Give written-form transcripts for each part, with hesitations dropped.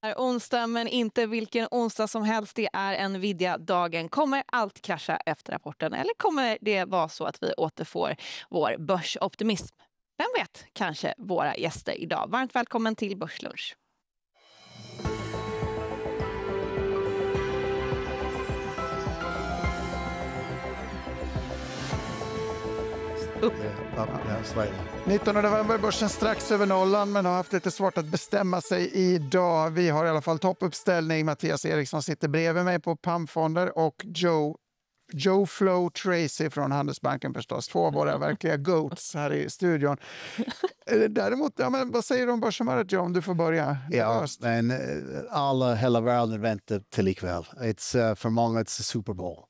Är onsdag, men inte vilken onsdag som helst. Det är Nvidia-dagen. Kommer allt krascha efter rapporten eller kommer det vara så att vi återfår vår börsoptimism? Vem vet, kanske våra gäster idag. Varmt välkommen till Börslunch. Ja, 19 november, börsen strax över nollan, men har haft lite svårt att bestämma sig idag. Vi har i alla fall toppuppställning. Mattias Eriksson sitter bredvid mig på PAM-fonder och Joe Flow Tracy från Handelsbanken förstås. Två av våra verkliga goats här i studion. Däremot, ja, men vad säger du om börshumöret, Joe, om du får börja? Ja, men hela världen väntar till ikväll. För många är det Super Bowl.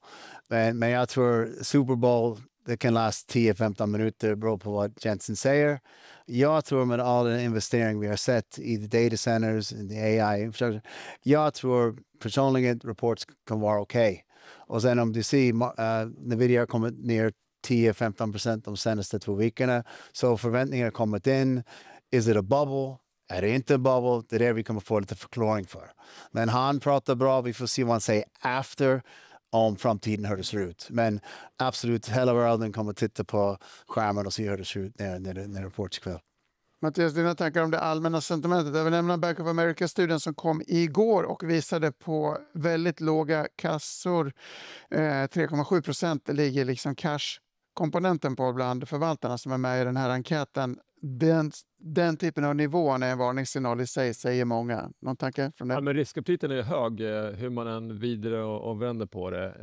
Men jag tror Super Bowl, det kan lasta 10-15 minuter, beror på vad Jensen säger. Jag tror med all den investering vi har sett i data centers, i AI, jag tror personligen reports kan vara okej. Och sen om du ser Nvidia har kommit ner 10-15% de senaste 2 veckorna, så förväntningar har kommit in. Is it a bubble? Är det inte en bubble? Det är det vi kommer få lite förklaring för. Men han pratar bra, vi får se vad han säger efter om framtiden hur det ser ut. Men absolut, hela världen kommer att titta på skärmen och se hur det ser ut när rapports ikväll. Mattias, dina tankar om det allmänna sentimentet? Jag vill nämna Bank of America-studien som kom igår och visade på väldigt låga kassor. 3,7% ligger liksom cash-komponenten på bland förvaltarna som är med i den här enkäten. Den typen av nivån är en varningssignal i sig, säger många. Någon tanke från det? Ja, men riskaptiten är hög, hur man än vidare och vänder på det.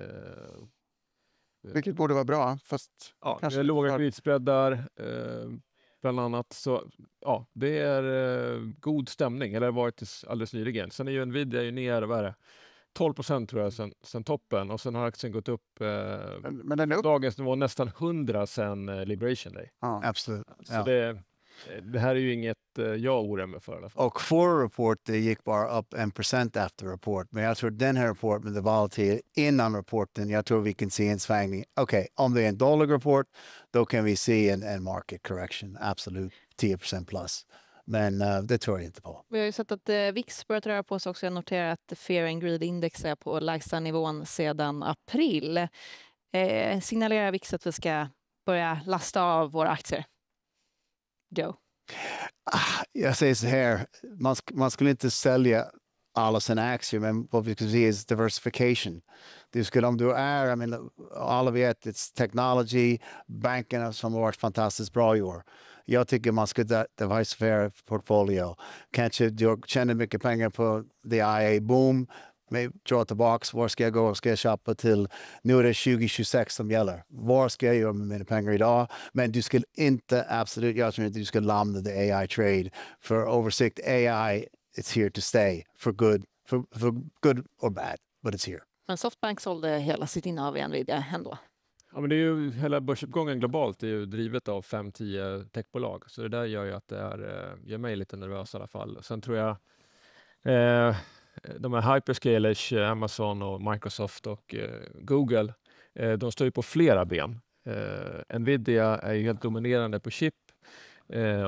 Vilket borde vara bra, fast ja, kanske det är låga kreditspreadar, bland annat. Så ja, det är god stämning, eller har varit alldeles nyligen. Sen är ju Nvidia ju ner, vad är det? 12% tror jag sen toppen, och sen har aktien gått upp, men den är upp. Dagens nivå nästan 100 sen Liberation Day. Ja. Absolut. Så Ja. det här är ju inget jag oroar mig för i alla fall. Och för rapport, det gick bara upp 1% efter rapport. Men jag tror den här rapporten, det var till innan rapporten, jag tror vi kan se en svängning. Okej, om det är en dålig rapport, då kan vi se en market correction. Absolut, 10% plus. Men det tror jag inte på. Vi har ju sett att VIX börjat röra på sig också. Jag noterar att Fear and Greed Index är på lägsta nivån sedan april. Signalerar VIX att vi ska börja lasta av våra aktier? Joe? Jag säger så här, man skulle inte sälja alla sina aktier, men vad vi kan se är diversification. Om du är, alla vet, it's technology, bankerna som har varit fantastiskt bra i år. Jag tycker man ska diversifiera portfolio. Kanske du tjänar mycket pengar på the IA boom, dra tillbaka, var ska jag gå, ska jag köpa till, nu är det 2026 som gäller. Vad ska jag göra med mina pengar idag? Men du ska inte, absolut, jag tror inte du ska lämna the AI trade. För översikt, AI, it's here to stay, for good or bad, but it's here. Men Softbank sålde hela sitt innehav i Nvidia ändå. Ja, men det är ju, hela börsuppgången globalt är ju drivet av 5-10 techbolag. Så det där gör ju att det gör mig lite nervös i alla fall. Sen tror jag de här hyperscalers, Amazon och Microsoft och Google, de står ju på flera ben. Nvidia är ju helt dominerande på chip.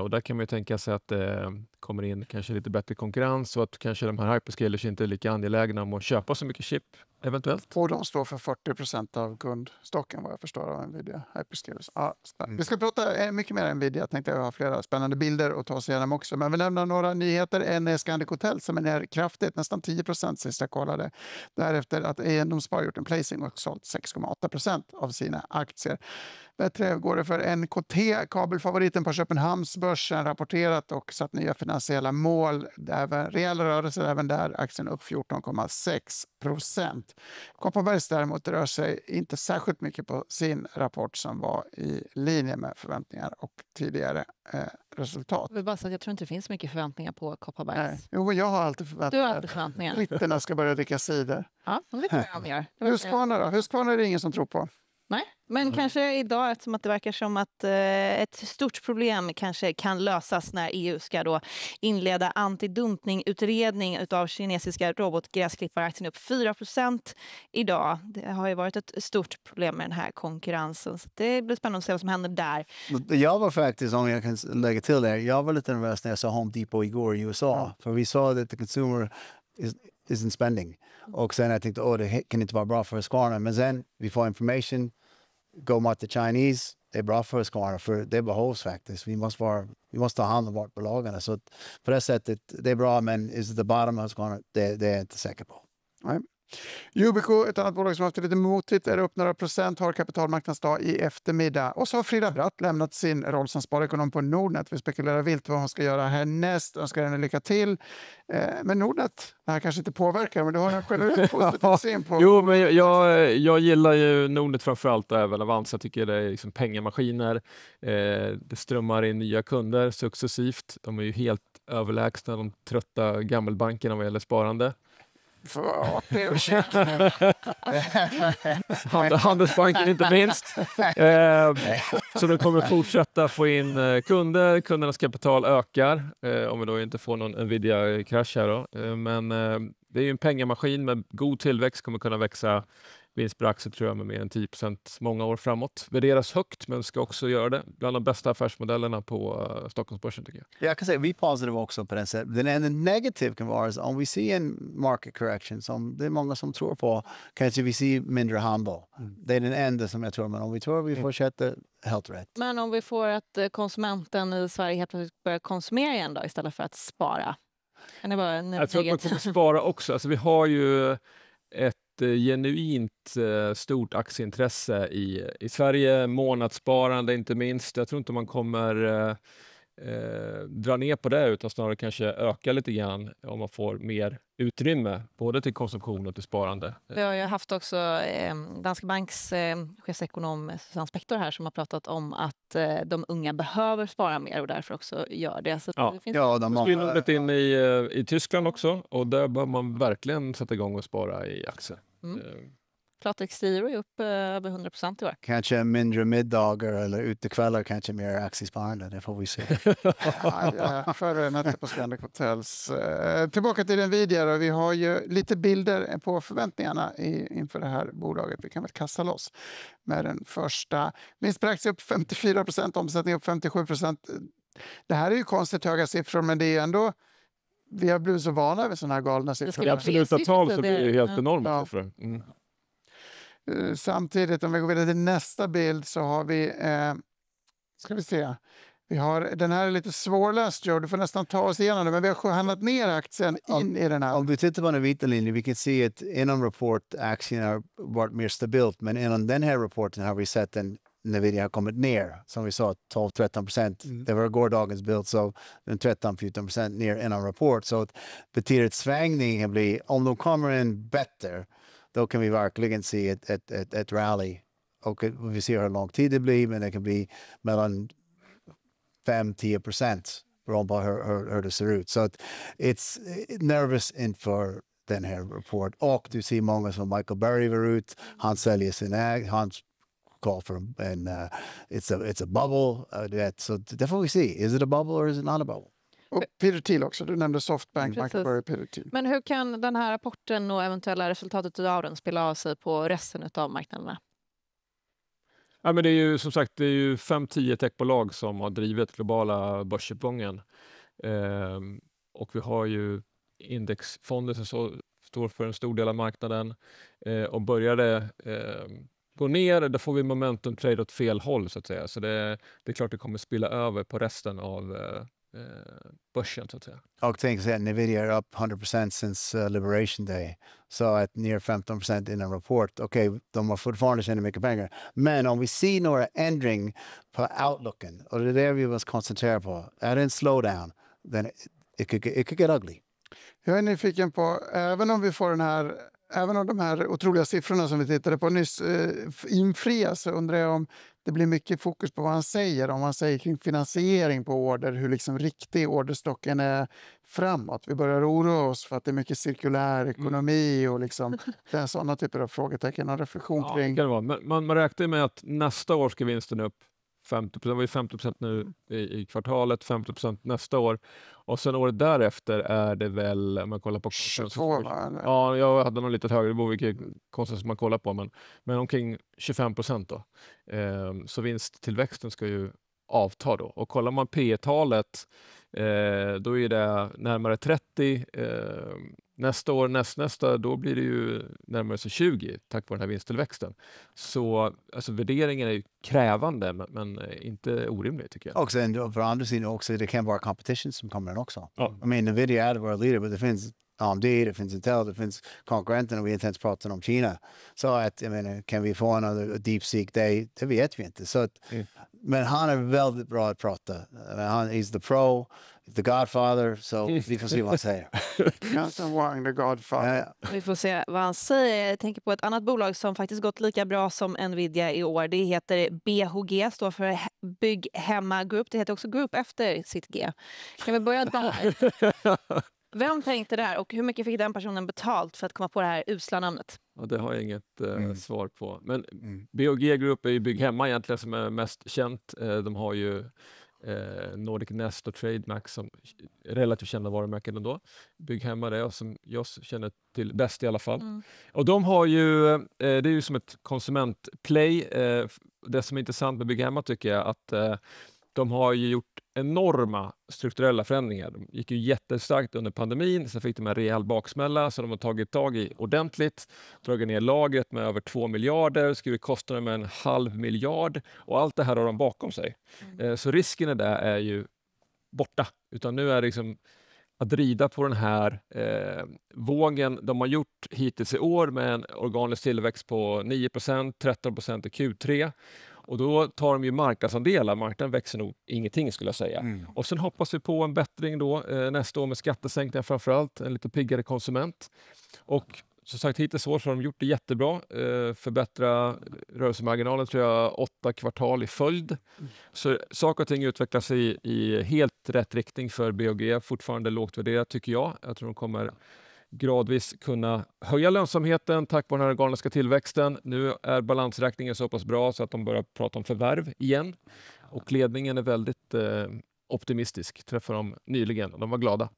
Och där kan man ju tänka sig att det kommer in kanske lite bättre konkurrens och att kanske de här hyperscalers inte är lika angelägna om att köpa så mycket chip eventuellt. Och de står för 40% av kundstocken, vad jag förstår av Nvidia Hyperscalers. Ja, vi ska prata mycket mer om Nvidia. Jag tänkte jag har flera spännande bilder och ta oss igenom också. Men vi lämnar några nyheter. En är Scandic Hotel som är ner kraftigt, nästan 10% sist jag kollade. Därefter att de har gjort en placing och sålt 6,8% av sina aktier. Bättre går det för NKT, kabelfavoriten på Köpenhamnsbörsen, rapporterat och satt nya finansiella mål. Rejäla rörelser även där, aktien upp 14,6%. Kopparbergs däremot rör sig inte särskilt mycket på sin rapport som var i linje med förväntningar och tidigare resultat. Jag vill bara säga att jag tror inte det finns mycket förväntningar på Kopparbergs. Nej. Jo, jag har alltid förväntningar. Du har alltid förväntningar. Britterna ska börja dricka cider. Ja, det vet jag om gör. Husqvarna då? Husqvarna är det ingen som tror på. Nej, men kanske idag, eftersom att det verkar som att ett stort problem kanske kan lösas när EU ska då inleda antidumpningutredning utav kinesiska robotgräsklipparaktien upp 4% idag. Det har ju varit ett stort problem med den här konkurrensen. Så det blir spännande att se vad som händer där. Jag var faktiskt, om jag kan lägga till det, jag var lite nervös när jag sa Home Depot igår i USA. För vi sa att the consumer isn't spending. Och sen jag tänkte, det kan inte vara bra för Husqvarna. Men sen, vi får information, go mot the Chinese, det är bra för Husqvarna, för det behövs faktiskt. Vi måste ta hand om vårt bolagarna. Så på det sättet, det är bra, men is it the bottom of Husqvarna? Det är jag inte säker på. Nej. Yubico, ett annat bolag som har haft lite motigt, är upp några procent, har kapitalmarknadsdag i eftermiddag. Och så har Frida Bratt lämnat sin roll som sparekonom på Nordnet. Vi spekulerar vilt vad hon ska göra härnäst. Önskar henne lycka till. Men Nordnet, det här kanske inte påverkar, men du har en generellt positiv syn på. Jo, men jag gillar ju Nordnet framförallt, även Avanza. Jag tycker det är liksom pengamaskiner. Det strömmar in nya kunder successivt. De är ju helt överlägsna de trötta gammelbankerna vad gäller sparande. Handelsbanken inte minst. Så de kommer fortsätta få in kunder. Kundernas kapital ökar om vi då inte får någon Nvidia-krasch här då. Men det är ju en pengamaskin med god tillväxt, kommer kunna växa vinst per aktie tror jag med mer än 10% många år framåt. Värderas högt, men ska också göra det. Bland de bästa affärsmodellerna på Stockholmsbörsen tycker jag. Jag kan säga vi är positiva också på den sättet. Den enda negativ kan vara om vi ser en market correction som det är många som tror på, kanske vi ser mindre handel. Det är den enda som jag tror, men om vi tror vi fortsätter helt rätt. Men om vi får att konsumenten i Sverige helt plötsligt börjar konsumera igen då, istället för att spara? Kan det vara en jag tror att man kommer spara också. Alltså, vi har ju ett genuint stort aktieintresse i Sverige, månadssparande inte minst. Jag tror inte man kommer dra ner på det, utan snarare kanske öka lite grann om man får mer utrymme både till konsumtion och till sparande. Vi har ju haft också Danske Banks chefsekonom Susanne Spektor här som har pratat om att de unga behöver spara mer och därför också gör det. Så det finns... de har Nordnet in i Tyskland också, och där bör man verkligen sätta igång och spara i aktier. Klartext Giro är upp över 100% i år. Kanske mindre middagar eller utekvällar, kanske mer aktiesparande, det får vi se. Före nätet på Scandic Hotels. Tillbaka till Nvidia då. Vi har ju lite bilder på förväntningarna inför det här bolaget. Vi kan väl kasta loss med den första. Vinst per aktie upp 54%, omsättning upp 57%. Det här är ju konstigt höga siffror, men det är ändå... Vi har blivit så vana vid sådana här galna siffror. I absoluta tal så blir det ju helt enorma siffror. Samtidigt, om vi går vidare till nästa bild så har vi, ska vi se, vi har, den här är lite svårläst, Joe, du får nästan ta oss igenom det, men vi har handlat ner aktien in i den här. Om vi tittar på den vita linjen, vi kan se att inom rapport aktien har varit mer stabilt, men inom den här rapporten har vi sett en Nvidia har kommit ner, som vi sa, 12-13%. Det var gårdagens bild, så 13-14% ner inom rapport. Så det betyder att svängningen blir, om de kommer in bättre, då kan vi verkligen se ett rally. Och vi ser hur lång tid det blir, men det kan bli mellan 5-10% beroende på hur det ser ut. Så it's nervous inför den här rapporten. Och du ser många som Michael Burry var ut, han säljer sin äg, han call for en it's a bubble. Så det får vi se. Is it a bubble or is it not a bubble? Och Peter Thiel också. Du nämnde Softbank, Michael Burry, Peter Thiel. Men hur kan den här rapporten och eventuella resultatet av den spela av sig på resten av marknaderna? Ja, men det är ju som sagt 5-10 techbolag som har drivit globala börsuppgången. Och vi har ju indexfonder som står för en stor del av marknaden. Och börjar det gå ner, då får vi momentum trade åt fel håll så att säga. Så det är klart det kommer spilla över på resten av börsen så att säga. Och tänk sig att Nvidia är upp 100% since Liberation Day. Så att ner 15% in en rapport. Okej, de har fortfarande tjänat mycket pengar. Men om vi ser några ändring på outlooken, och det är det vi måste koncentrera på, är det en slowdown, then it could get ugly. Jag är nyfiken på, även om vi får den här även om de här otroliga siffrorna som vi tittade på nyss infrias, så undrar jag om det blir mycket fokus på vad han säger. Om han säger kring finansiering på order, hur liksom riktig orderstocken är framåt. Vi börjar oroa oss för att det är mycket cirkulär ekonomi och liksom, det är sådana typer av frågetecken och reflektion kring. Det kan det vara. Men man räknar med att nästa år ska vinsten upp 50%. Det var ju 50% nu i kvartalet, 50% nästa år. Och sen året därefter är det väl, om man kollar på 22, va? Ja, jag hade nog lite högre, det beror vilket konsensus man kollar på, men omkring 25% då. Så vinsttillväxten ska ju avta då. Och kollar man P-talet, då är det närmare 30. Nästa år, nästa, då blir det ju närmare sig 20 tack vare den här vinsttillväxten. Så alltså, värderingen är ju krävande, men inte orimlig tycker jag. Och sen för andra sidan också, det kan vara competition som kommer också. Ja. I mean, Nvidia är vår leader, men det finns AMD, det finns Intel, det finns konkurrenter och vi inte ens pratar om Kina. Så att, jag menar, kan vi få en DeepSeek Day? Det vet vi inte. Så att, men han är väldigt bra att prata. He's the pro, the Godfather, så vi får se vad han säger. Jensen Huang, the Godfather. Vi får se vad han säger. Jag tänker på ett annat bolag som faktiskt gått lika bra som Nvidia i år. Det heter BHG, står för Bygghemma Group. Det heter också Group efter sitt G. Kan vi börja där? Vem tänkte där och hur mycket fick den personen betalt för att komma på det här usla namnet? Ja, det har jag inget svar på. Men BHG Group är ju Bygghemma egentligen som är mest känt. De har ju Nordic Nest och Trademax som relativt kända varumärken ändå. Bygghemma det som jag känner till bäst i alla fall. Och de har ju, det är ju som ett konsumentplay. Det som är intressant med Bygghemma tycker jag att de har ju gjort enorma strukturella förändringar. De gick ju jättestarkt under pandemin, sen fick de en rejäl baksmälla så de har tagit tag i ordentligt, dragit ner lagret med över 2 miljarder, skrivit kostnader med 0,5 miljard och allt det här har de bakom sig. Så risken är där är ju borta, utan nu är det liksom att rida på den här vågen de har gjort hittills i år med en organisk tillväxt på 9%, 13% i Q3. Och då tar de ju marknadsandelar. Marknaden växer nog ingenting skulle jag säga. Och sen hoppas vi på en bättring då nästa år med skattesänkningar framförallt. En lite piggare konsument. Och som sagt hittills år så har de gjort det jättebra. Förbättra rörelsemarginalen tror jag 8 kvartal i följd. Så saker och ting utvecklas i helt rätt riktning för BHG. Fortfarande lågt värderat tycker jag. Jag tror de kommer gradvis kunna höja lönsamheten tack vare den här organiska tillväxten. Nu är balansräkningen så pass bra så att de börjar prata om förvärv igen. Och ledningen är väldigt optimistisk. Träffade dem nyligen och de var glada.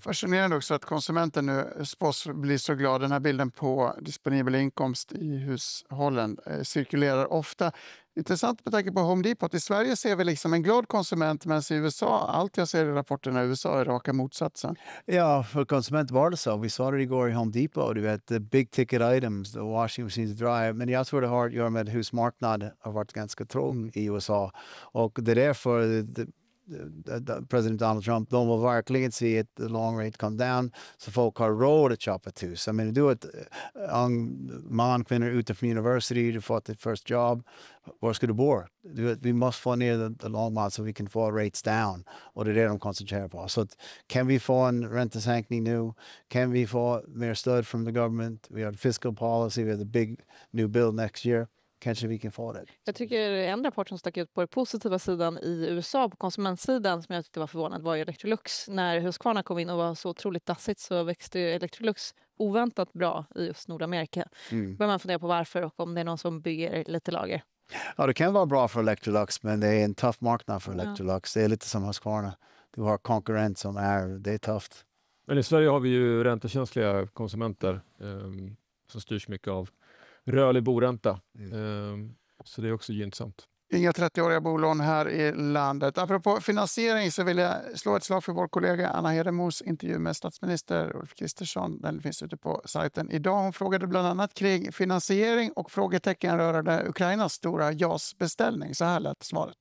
Fascinerande också att konsumenten nu spås blir så glad. Den här bilden på disponibel inkomst i hushållen cirkulerar ofta. Intressant med tanke på Home Depot. I Sverige ser vi liksom en glad konsument, men i USA, allt jag ser i rapporterna i USA är raka motsatsen. Ja, för konsument var det så. Vi sa det igår i Home Depot, du vet, the big ticket items, the washing machines, dry. Men jag tror det har att göra med husmarknad har varit ganska trång i USA. Och det är därför President Donald Trump, de vill verkligen se att the long rate come down så folk har råd att köpa ett hus. Jag menar, du är ett man, kvinnor ute från university, du får ett first job. Var ska du bo? Vi måste få ner the long run så vi kan få rates down. Och det är det de koncentrerar på. Så att, kan vi få en räntesänkning nu? Kan vi få mer stöd från the government? Vi har fiscal policy, vi har the big new bill next year. Kanske vi kan få det. Jag tycker en rapport som stack ut på den positiva sidan i USA på konsumentsidan som jag tyckte var förvånad var ju Electrolux. När Husqvarna kom in och var så otroligt dassigt så växte Electrolux oväntat bra i just Nordamerika. Börjar man fundera på varför och om det är någon som bygger lite lager. Ja, det kan vara bra för Electrolux, men det är en tuff marknad för Electrolux. Det är lite som Husqvarna. Du har konkurrent som det är tufft. Men i Sverige har vi ju räntekänsliga konsumenter som styrs mycket av rörlig boränta. Så det är också gynnsamt. Inga 30-åriga bolån här i landet. Apropå finansiering så vill jag slå ett slag för vår kollega Anna Hedemos intervju med statsminister Ulf Kristersson. Den finns ute på sajten idag. Hon frågade bland annat kring finansiering och frågetecken rörande Ukrainas stora JAS-beställning. Så här lät svaret.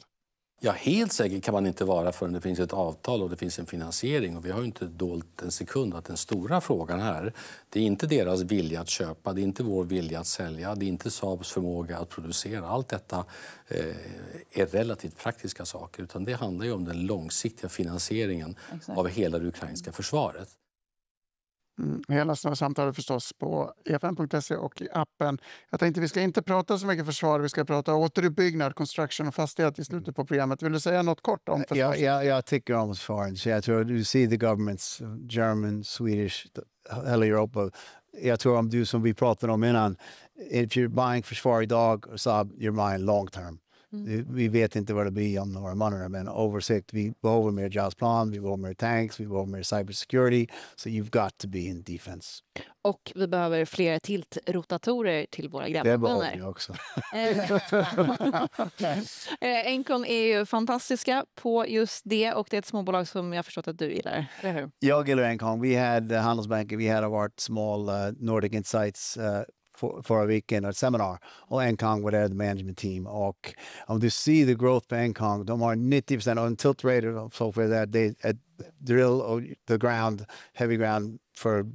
Ja, helt säker kan man inte vara förrän det finns ett avtal och det finns en finansiering. Och vi har ju inte dolt en sekund att den stora frågan här, det är inte deras vilja att köpa, det är inte vår vilja att sälja, det är inte Saabs förmåga att producera. Allt detta är relativt praktiska saker, utan det handlar ju om den långsiktiga finansieringen av hela det ukrainska försvaret. Hela samtalet förstås på efn.se och i appen. Jag tänkte vi ska inte prata så mycket försvar, vi ska prata återuppbyggnad, construction och fastighet i slutet på programmet. Vill du säga något kort om försvar? Jag tycker om försvaret. Jag tror du ser the governments, German, Swedish, hela Europa. Jag tror om du som vi pratade om innan, if you're buying försvar idag, så you're buying long term. Vi vet inte vad det blir om några månader, men översikt, vi behöver mer JAS-plan, vi behöver mer tanks, vi behöver mer cybersecurity, so you've got to be in defense. Och vi behöver fler tiltrotatorer till våra Det behöver vi grävmaskiner. också. Encon är ju fantastiska på just det, och det är ett småbolag som jag förstått att du gillar, eller hur? Jag gillar Encon. Vi hade Handelsbanken, vi hade vårt small Nordic Insights förra veckan, ett seminar, och Encon var där, the management team. Och om du ser the growth på Encon, de har 90% och en tilt rater, så för det, det är drill och the ground, heavy ground för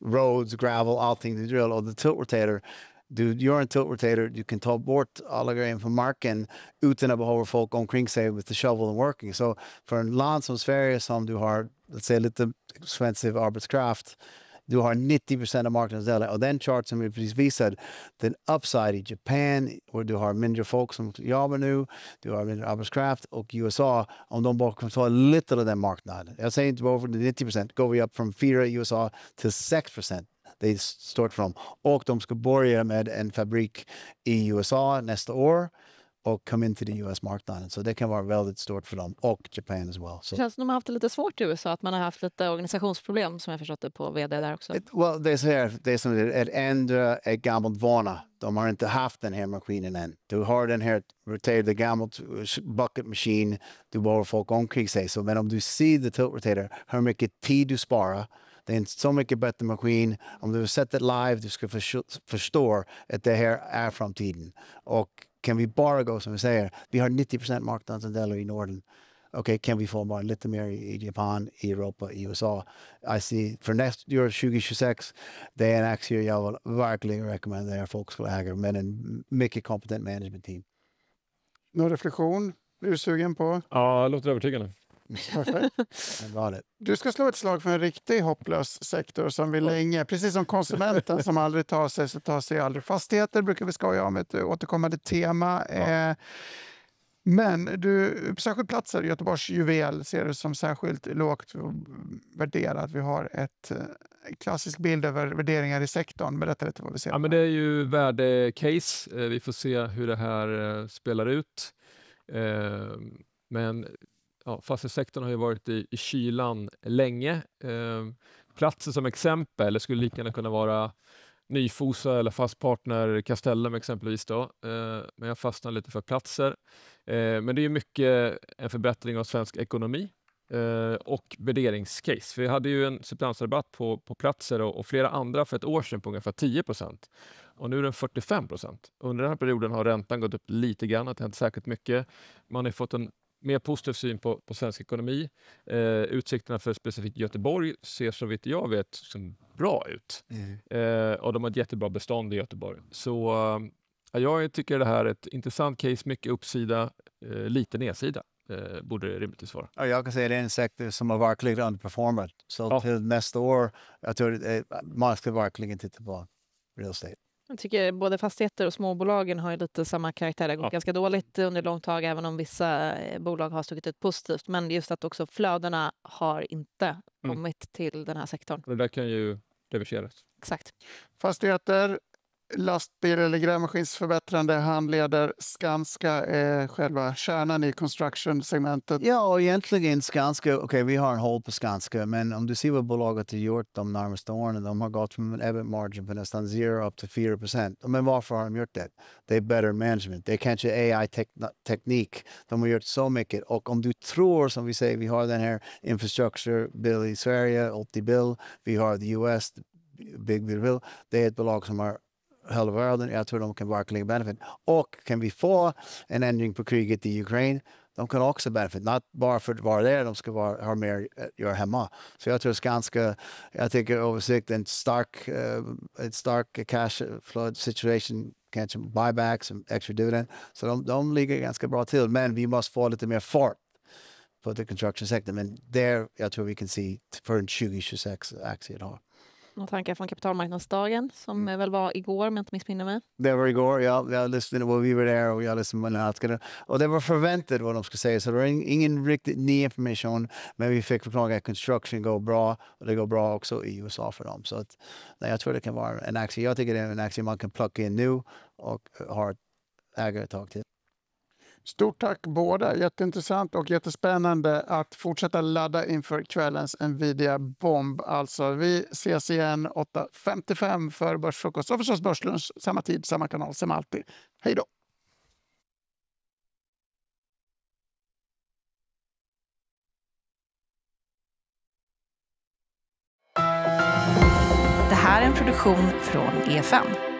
roads, gravel, allting, the drill och the tilt rotator. Du gör en tilt rotator, du kan ta bort alla grejer från marken utan att behöva folk omkring sig with the shovel and working. Så för en land som Sverige som du har, let's say, lite expensive arbetskraft, du har 90% av marknadsdelen, och den chart som vi precis visade, den upside i Japan, och du har mindre folk som jobbar nu, du har mindre arbetskraft, och USA, om de bara kan ta lite av den marknaden. Jag säger inte bara för 90%, går vi upp från 4 i USA till 6%. Det är stort för dem. Och de ska börja med en fabrik i USA nästa år och komma in till den US-marknaden. Så det kan vara väldigt stort för dem, och Japan as well. Det känns som de har haft det lite svårt i USA, att man har haft lite organisationsproblem, som jag förstått det på vd där också. Well, det är så här, det är som att ändra ett gammalt vana. De har inte haft den här maskinen än. Du har den här rotator, gammalt bucket machine, du behöver folk omkring sig. Så, men om du ser the tilt rotator, hur mycket tid du sparar, det är en så mycket bättre maskin. Om du har sett det live, du ska förstå att det här är framtiden. Och kan vi bara gå, som vi säger, vi har 90% marknadsandelar i Norden. Okej, kan vi få bara lite mer i Japan, i Europa, i USA? I see, för nästa år 2026, det är en aktie jag vill verkligen rekommendera folk ska äga, men en mycket kompetent management team. Någon reflektion? Är du sugen på? Ja, det låter övertygande. Perfekt. Du ska slå ett slag för en riktig hopplös sektor som vi länge, precis som konsumenten som aldrig tar sig, så tar sig aldrig. Fastigheter brukar vi skoja om, ett återkommande tema. Men du, särskilt platser, Göteborgs juvel, ser du som särskilt lågt värderat. Vi har ett klassisk bild över värderingar i sektorn. Berätta lite vad vi ser. Ja, men det är ju värdecase. Vi får se hur det här spelar ut. Men ja, fastighetssektorn har ju varit i kylan länge. Platser som exempel skulle lika gärna kunna vara Nyfosa eller Fastpartner Castellum exempelvis då. Men jag fastnar lite för platser. Men det är ju mycket en förbättring av svensk ekonomi och värderingscase. Vi hade ju en substansrabatt på platser och flera andra för ett år sedan på ungefär 10%. Och nu är den 45%. Under den här perioden har räntan gått upp lite grann, det har hänt säkert mycket. Man har fått en mer positiv syn på svensk ekonomi. Utsikterna för specifikt Göteborg ser så vitt jag vet som bra ut. Och de har ett jättebra bestånd i Göteborg. Så jag tycker det här är ett intressant case, mycket uppsida, lite nedsida. Borde det rimligtvis vara. Jag kan säga att det är en sektor som har verkligen underperformat. Så till nästa år, jag tror man ska verkligen titta på real estate. Jag tycker både fastigheter och småbolagen har ju lite samma karaktär. Det har gått ganska dåligt under lång tag, även om vissa bolag har stuckit ut positivt. Men just att också flödena har inte kommit till den här sektorn. Det där kan ju reverseras. Exakt. Fastigheter, lastbil eller grävmaskinsförbättrande handleder. Skanska är själva kärnan i construction-segmentet. Ja, och egentligen Skanska, okej, vi har en håll på Skanska, men om du ser vad bolaget har gjort de närmaste åren, de har gått från en EBIT margin på nästan 0 upp till 4%. Men varför har de gjort det? Det är better management. Det är kanske AI-teknik. De har gjort så mycket. Och om du tror, som vi säger, vi har den här infrastructure bill i Sverige, 80 bill, vi har the US, big bill, det är ett bolag som har hela världen. Jag tror de kan verkligen benefit. Och kan vi få en ändring på kriget i Ukraina, de kan också benefit. Inte bara för att vara där, de ska ha mer att göra hemma. Så jag tror Skanska, jag tycker översikt, en stark cash flow situation, kanske buybacks, extra dividend. Så de ligger ganska bra till. Men vi måste få lite mer fart på the construction sector. Men där jag tror vi kan se för en 2026 aktie idag. Några tankar från kapitalmarknadsdagen som väl var igår, om jag inte missminner mig. Det var igår, ja. Jag lyssnade, vi var där och jag lyssnade på allt. Och det var förväntat vad de skulle säga, så det var ingen riktigt ny information. Men vi fick förklara att construction går bra och det går bra också i USA för dem. Så att, nej, jag tror det kan vara en aktie. Jag tycker det är en aktie man kan plocka in nu och ha ett ägare ett tag till. Stort tack båda. Jätteintressant och jättespännande att fortsätta ladda inför kvällens Nvidia-bomb. Alltså, vi ses igen 8.55 för Börsfrukost och förstås Börslunch. Samma tid, samma kanal som alltid. Hej då! Det här är en produktion från EFN.